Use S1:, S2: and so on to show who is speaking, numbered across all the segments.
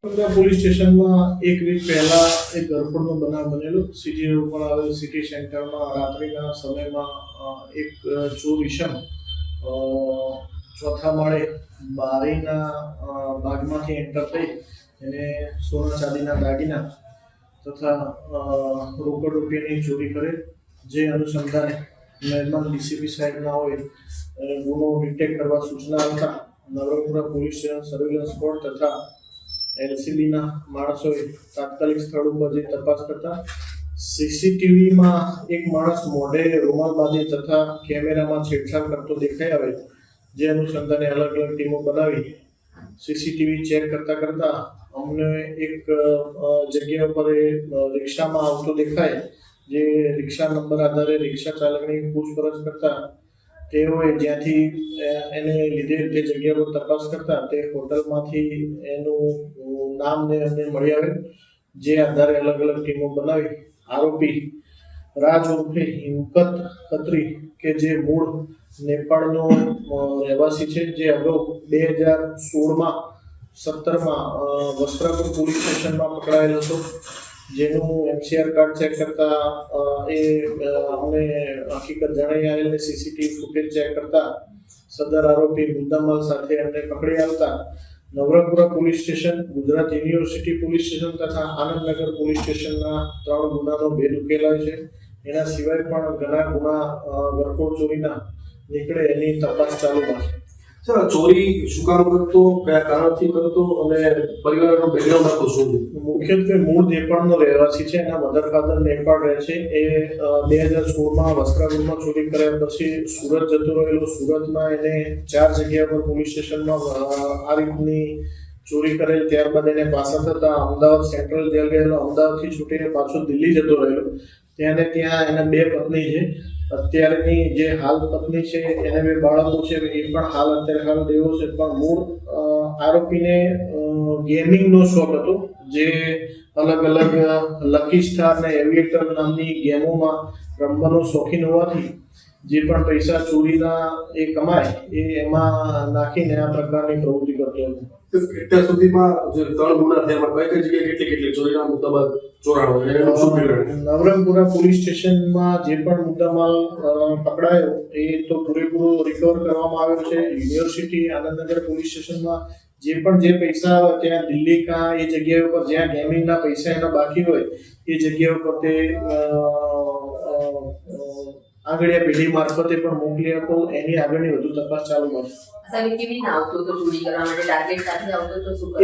S1: Police સ્ટેશનમાં એક week પહેલા એક ગરફોડનો બનાવ બનેલો સીજી રોડ પર આવેલ સિટી સેન્ટરમાં રાત્રિના સમયમાં એક ચોર ઈસમ ચોથા માળે બારીના ભાગમાંથી એન્ટર થઈ એને સોના ચાંદીના દાગીના તથા રોકડ રૂપિયાની ચોરી કરે, જે અનુસંધાને મહેરબાન ડીસીપી સાહેબના હોય ગુનો ડિટેક્ટ કરવા સૂચના આવતા Navrangpura police station surveillance squad તથા એલસીબીના માણસોએ તાત્કાલિક સ્થળ ઉપર જઈ તપાસ કરતા સીસીટીવીમાં એક માણસ મોઢે રૂમાલ બાંધી તથા કેમેરામાં છેડછાડ કરતો દેખાઈ આવે, જે અનુસંધાને અલગ અલગ ટીમો બનાવી સીસીટીવી ચેક કરતા અમને એક જગ્યા ઉપર રિક્ષામાં આવતો દેખાય, જે રિક્ષા નંબર આધારે રિક્ષા ચાલકની પૂછપરછ કરતા તેઓએ જ્યાંથી એને લીધે તે જગ્યા પર તપાસ કરતા તે હોટલમાંથી એનું નામ ને અમને મળી આવે, જે આધારે અલગ અલગ ટીમો બનાવી આરોપી રાજ ઉર્ફે હિમકત ખત્રી કે જે મૂળ નેપાળનો રહેવાસી છે, જે અગાઉ 2016માં 17માં વસ્ત્રાપુર પોલીસ સ્ટેશનમાં પકડાયેલો હતો, જેનું MCR કાર્ડ ચેક કરતા એ અમને હકીકત જણાઈ આવેલ ને સીસીટીવી ફૂટેજ ચેક કરતા સદર આરોપી મુદ્દામાલ સાથે અમને પકડી આવતા Navrangpura police station, Gujarat university police station તથા આનંદનગર પોલીસ સ્ટેશનના 3 ગુનાનો ભેદ ઉકેલાય છે. એના સિવાય પણ ઘણા ગુના ગરફોડ ચોરીના નીકળે એની તપાસ ચાલુમાં છે.
S2: સર, ચોરી શું કામ કરતો, કયા કારણથી કરતો અને પરિવારનો બેકગ્રાઉન્ડ આખો શું?
S1: મુખ્યત્વે મૂળ નેપાળનો રહેવાસી છે, એના મધર ફાધર નેપાળ રહે છે. એ 2016માં વસ્ત્રાપુરમાં ચોરી કર્યા પછી સુરત જતો રહેલો. સુરતમાં એને 4 જગ્યા પર પોલીસ સ્ટેશનમાં આ રીતની ચોરી કરેલ. ત્યારબાદ એને પાછા થતા અમદાવાદ સેન્ટ્રલ જેલ ગયેલો. અમદાવાદથી છૂટીને પાછો દિલ્હી જતો રહેલો. ત્યાં એને 2 પત્ની છે. અત્યારની જે હાલ પત્ની છે એને 2 બાળકો છે, એ પણ અત્યારે હાલ દેવો છે. પણ મૂળ આરોપીને ગેમિંગનો શોખ હતો, જે અલગ અલગ લકી સ્ટાર ને એવિએટર નામની ગેમોમાં રમવાનો શોખીન હોવાથી જે પણ પૈસા ચોરીના એ કમાય એ એમાં નાખીને આ પ્રકારની પ્રવૃત્તિ કરતો હતો.
S2: અત્યાર સુધીમાં જે 3 ગુના થયા કઈ જગ્યાએ કેટલી ચોરીના મુદ્દામાલ
S1: નવરંગપુરા પોલીસ સ્ટેશનમાં જે પણ મુદ્દામાલ પકડાયો એ તો પૂરેપૂરો રિકવર કરવામાં આવ્યો છે. યુનિવર્સિટી આનંદનગર પોલીસ સ્ટેશનમાં જે પૈસા ત્યાં દિલ્હી કા એ જગ્યા ઉપર જ્યાં ગેમિંગના પૈસા એના બાકી હોય એ જગ્યા ઉપર તે આગળની પેઢી મારફતે પણ મોકલી આપો. એની આગળની વધુ તપાસ ચાલુ છે.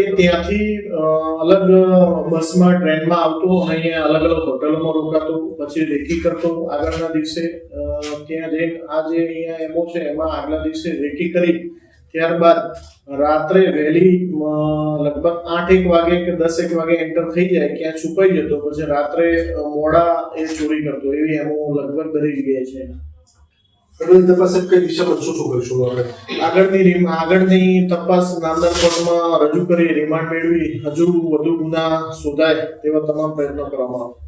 S1: એ ત્યાંથી અલગ બસમાં ટ્રેનમાં આવતો, અહીંયા અલગ અલગ હોટલોમાં રોકાતો, પછી રેકી કરતો. આગળના દિવસે ત્યાં જઈને આ જે અહીંયા એમો છે એમાં આગલા દિવસે રેકી કરી ત્યારબાદ રાત્રે વહેલી લગભગ 8-1 વાગે કે 10-1 વાગે એન્ટર થઈ જાય, ક્યાં છુપાઈ જતો, પછી રાત્રે મોડા એ ચોરી કરતો. એવી એમો લગભગ દરેક જગ્યાએ છે.
S2: તપાસ કઈ દિશામાં શું કરીશું આપણે?
S1: આગળની તપાસ નામદાર કોર્ટમાં રજૂ કરી રિમાન્ડ મેળવી હજુ વધુ ગુના શોધાય તેવા તમામ પ્રયત્નો કરવામાં આવે.